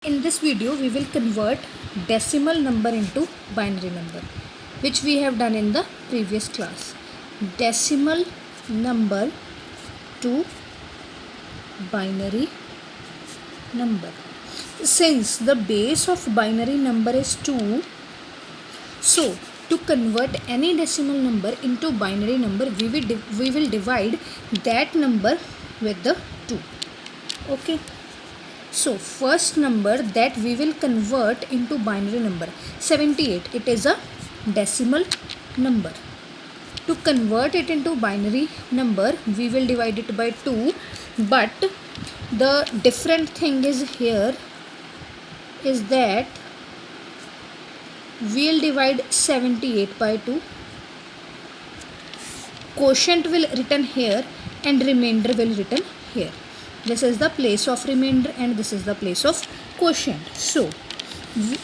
In this video, we will convert decimal number into binary number, which we have done in the previous class. Decimal number to binary number. Since the base of binary number is 2, so to convert any decimal number into binary number, we will divide that number with the 2. Okay. So first number that we will convert into binary number, 78. It is a decimal number. To convert it into binary number, we will divide it by 2. But the different thing is here is that we will divide 78 by 2. Quotient will written here and remainder will written here. This is the place of remainder and this is the place of quotient. So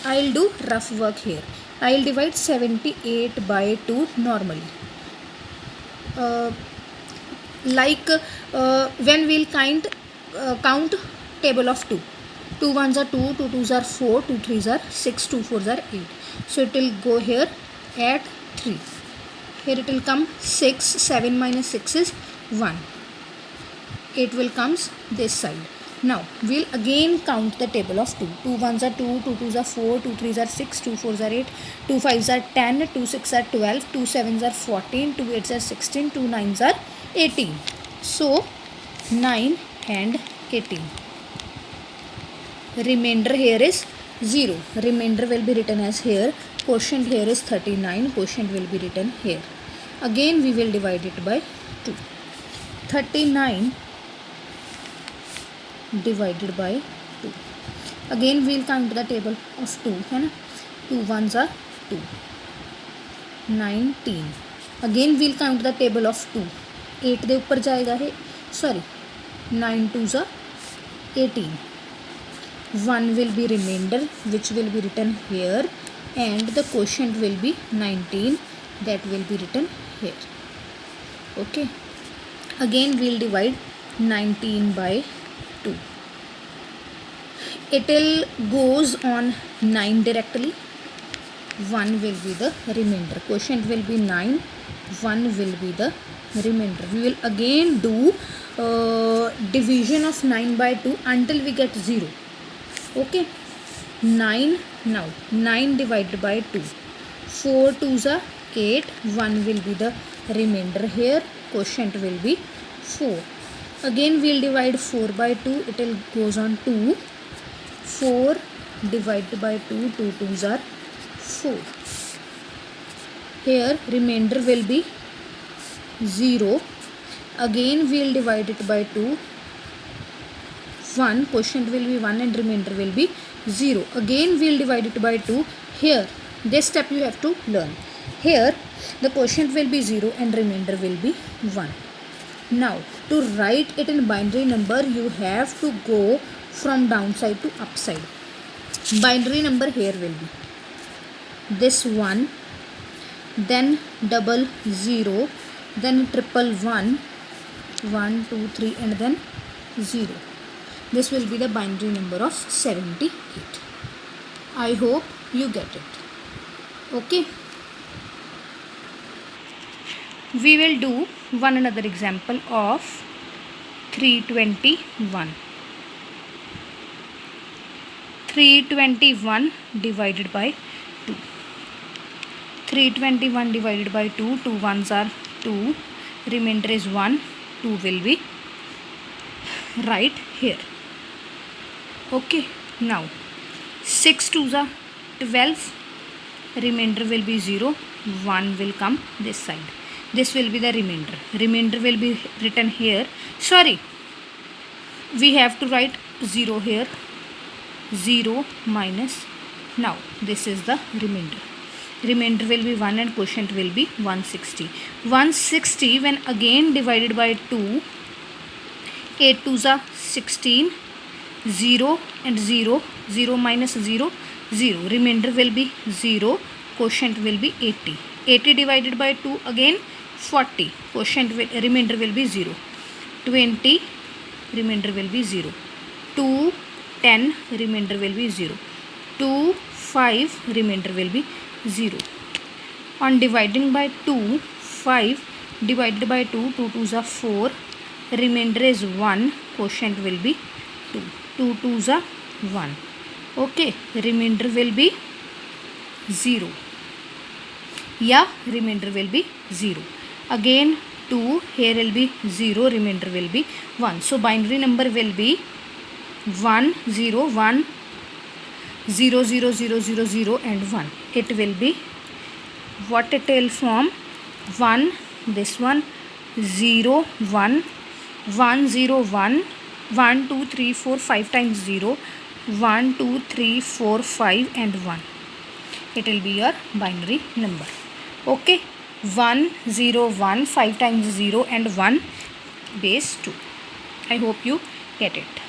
I will do rough work here. I will divide 78 by 2 normally. When we will count table of 2. 2 ones are 2, 2 twos are 4, 2 threes are 6, 2 fours are 8. So it will go here at 3. Here it will come 6, 7 minus 6 is 1. 8 will comes this side. Now we'll again count the table of 2. 2 ones are 2, 2 twos are 4, 2 threes are 6, 2 fours are 8, 2 fives are 10, 2 six are 12, 2 sevens are 14, 2 eights are 16, 2 nines are 18. So 9 and 18. Remainder here is 0. Remainder will be written as here. Quotient here is 39. Quotient will be written here. Again we will divide it by 2. 39 divided by 2. Again we will count the table of 2. है ना? 2 ones are 2. 19. Again we will count the table of 2. 8 दे ऊपर जाएगा है. Sorry. 9 twos are 18. 1 will be remainder which will be written here and the quotient will be 19 that will be written here. Okay. Again we will divide 19 by 2. It will goes on 9 directly. 1 will be the remainder. Quotient will be 9. 1 will be the remainder. We will again do division of 9 by 2 until we get 0. Okay. 9 now. 9 divided by 2. 4 twos are 8. 1 will be the remainder here. Quotient will be 4. Again we will divide 4 by 2. It will goes on 2. 4 divided by 2. 2 twos are 4. Here remainder will be 0. Again we will divide it by 2. 1. Quotient will be 1 and remainder will be 0. Again we will divide it by 2. Here this step you have to learn. Here the quotient will be 0 and remainder will be 1. Now to write it in binary number you have to go from downside to upside. Binary number here will be this 1, then double 0, then triple 1, 1, 2, 3 and then 0. This will be the binary number of 78. I hope you get it. Okay. We will do one another example of 321. 321 divided by 2. 321 divided by 2. 2 ones are 2. Remainder is 1. 2 will be right here. Okay. Now 6 twos are 12. Remainder will be 0. 1 will come this side. This will be the remainder. Remainder will be written here. Sorry. We have to write 0 here. 0 minus. Now this is the remainder. Remainder will be 1 and quotient will be 160. 160 when again divided by 2. 8 twos are 16. 0 and 0. 0 minus 0. 0. Remainder will be 0. Quotient will be 80. 80 divided by 2 again 40. Remainder will be 0. 20. Remainder will be 0. 2, 10, remainder will be 0. 2, 5, remainder will be 0. On dividing by 2, 5 divided by 2, 2 2s are 4, remainder is 1, quotient will be 2. 2 2s are 1. Okay, remainder will be 0. Yeah, remainder will be 0. Again 2, here will be 0, remainder will be 1. So binary number will be 1 0 1 0 0 0 0 0 and 1. It will be what it will form 1, this one 0 1 1 0 1 1 2 3 4 5 times 0 1 2 3 4 5 and 1. It will be your binary number. Okay, 1 0 1 5 times 0 and 1 base 2. I hope you get it.